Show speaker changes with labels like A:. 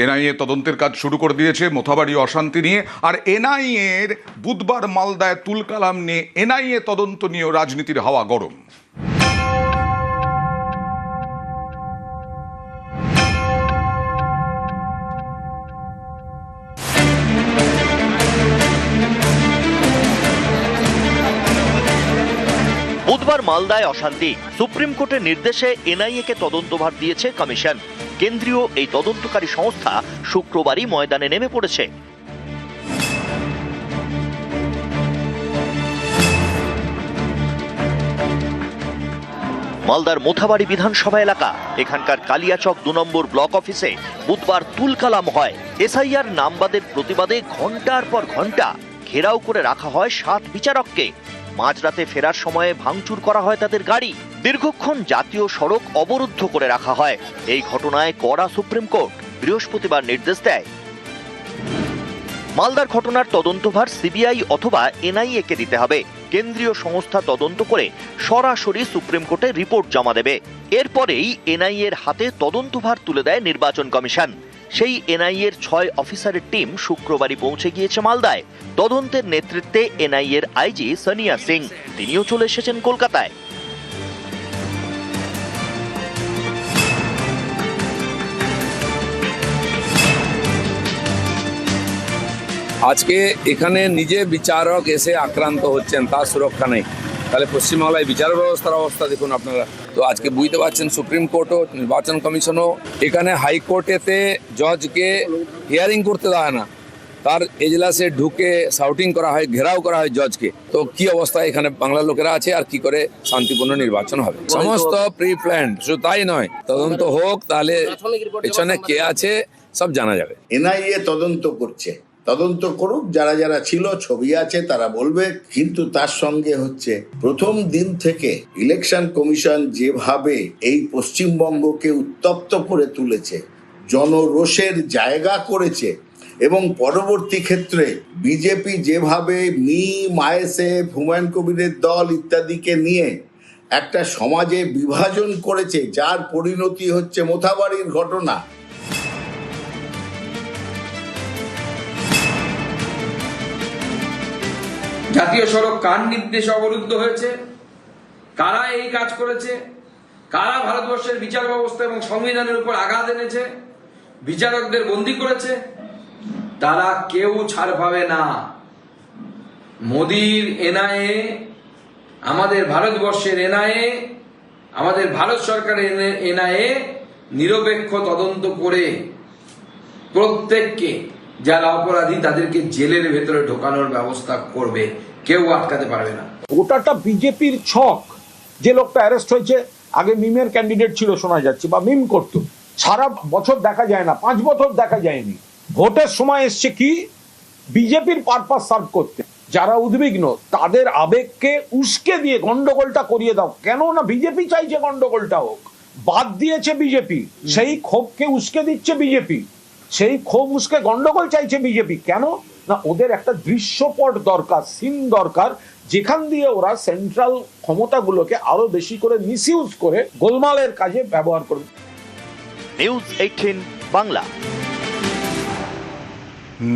A: NIA তদন্তের কাজ শুরু করে দিয়েছে মোথাবাড়ি অশান্তি নিয়ে। আর এনআইএর বুধবার মালদায় তুলকালাম নিয়ে এনআইএ তদন্ত নিয়েও রাজনীতির হাওয়া গরম।
B: বুধবার মালদায় অশান্তি, সুপ্রিম কোর্টের নির্দেশে এনআইএ-কে তদন্তভার দিয়েছে কমিশন। কেন্দ্রীয় এই তদন্তকারী সংস্থা শুক্রবারই ময়দানে নেমে পড়েছে। মালদার মোথাবাড়ি বিধানসভা এলাকা, এখানকার কালিয়াচক ২ নম্বর ব্লক অফিসে বুধবার তুলকালাম হয়। এসআইআর নামবাদের প্রতিবাদে ঘণ্টার পর ঘণ্টা ঘেরাও করে রাখা হয় ৭ বিচারককে। মাঝরাতে ফেরার সময়ে ভাঙচুর করা হয় তাদের গাড়ি। দীর্ঘক্ষণ জাতীয় সড়ক অবরুদ্ধ করে রাখা হয়। এই ঘটনায় কড়া সুপ্রিম কোর্ট বৃহস্পতিবার নির্দেশ দেয়। মালদার ঘটনার তদন্তভার সিবিআই অথবা এনআইএ-কে দিতে হবে। কেন্দ্রীয় সংস্থা তদন্ত করে সরাসরি সুপ্রিম কোর্টে রিপোর্ট জমা দেবে। এরপরেই এনআইএ-র হাতে তদন্তভার তুলে দেয় নির্বাচন কমিশন। সেই এনআইএ-র ৬ অফিসারের টিম শুক্রবারই পৌঁছে গিয়েছে মালদায়। তদন্তের নেতৃত্বে এনআইএ-র আইজি সোনিয়া সিং, তিনিও চলে এসেছেন কলকাতায়।
C: আজকে এখানে নিজে বিচারক এসে আক্রান্ত হচ্ছেন, তার সুরক্ষা নেই, তাহলে পশ্চিমবাংলায় বিচার ব্যবস্থার অবস্থা দেখুন আপনারা। তো আজকে বুঝতে পারছেন সুপ্রিম কোর্টও, নির্বাচন কমিশনও, এখানে হাইকোর্টেতে জজকে হিয়ারিং করতে দেয় না, তার এজলাসে ঢুকে শাউটিং করা হয়, ঘেরাও করা হয় জজকে। তো কি অবস্থা এখানে বাংলার লোকেরা আছে, আর কি করে শান্তিপূর্ণ নির্বাচন হবে? সমস্ত প্রি প্ল্যান্ড। শুধু তাই নয়, তদন্ত হোক, তাহলে পেছনে কে আছে সব জানা যাবে।
D: এনআইএ তদন্ত করছে, তদন্ত করুক, যারা যারা ছিল ছবি আছে তারা বলবে। কিন্তু তার সঙ্গে হচ্ছে প্রথম দিন থেকে ইলেকশন কমিশন যেভাবে এই পশ্চিমবঙ্গকে উত্তপ্ত করে তুলেছে, জনরোষের জায়গা করেছে, এবং পরবর্তী ক্ষেত্রে বিজেপি যেভাবে আইএসএফ, হুমায়ুন কবিরের দল ইত্যাদিকে নিয়ে একটা সমাজে বিভাজন করেছে, যার পরিণতি হচ্ছে মোথাবাড়ির ঘটনা।
E: জাতীয় সড়ক কার নির্দেশে অবরুদ্ধ হয়েছে, কারা এই কাজ করেছে, কারা ভারতবর্ষের বিচার ব্যবস্থা এবং সংবিধানের উপর আঘাত এনেছে, বিচারকদের বন্দী করেছে, তারা কেউ ছাড় পাবে না। মোদির এনআইএ, আমাদের ভারতবর্ষের এনআইএ, আমাদের ভারত সরকারের এনআইএ নিরপেক্ষ তদন্ত করে প্রত্যেককে যারা অপরাধী তাদেরকে জেলের ভেতরে ঢোকানোর ব্যবস্থা করবে, কেউ আটকাতে পারবে না।
F: ওটাটা বিজেপির ছক। যে লোকটা অ্যারেস্ট হয়েছে আগে মিমের ক্যান্ডিডেট ছিল শোনা যাচ্ছে, বা মিম করত, সারা বছর দেখা যায় না, 5 বছর দেখা যায়নি। ভোটের সময় এসছে কি বিজেপির পারপাস সার্ভ করতে। যারা উদ্বিগ্ন তাদের আবেগকে উস্কে দিয়ে গন্ডগোলটা করিয়ে দাও। কেন না বিজেপি চাইছে গন্ডগোলটা হোক, বাদ দিয়েছে বিজেপি, সেই ক্ষোভকে উস্কে দিচ্ছে বিজেপি, সেই ক্ষোভ উস্কে গন্ডগোল চাইছে বিজেপি। কেন না ওদের একটা দৃশ্যপট দরকার, সিন দরকার, যেখান দিয়ে ওরা সেন্ট্রাল ক্ষমতাগুলোকে আরো বেশি করে মিসইউজ করে গোলমালের কাজে ব্যবহার করবে।
B: নিউজ 18 বাংলা।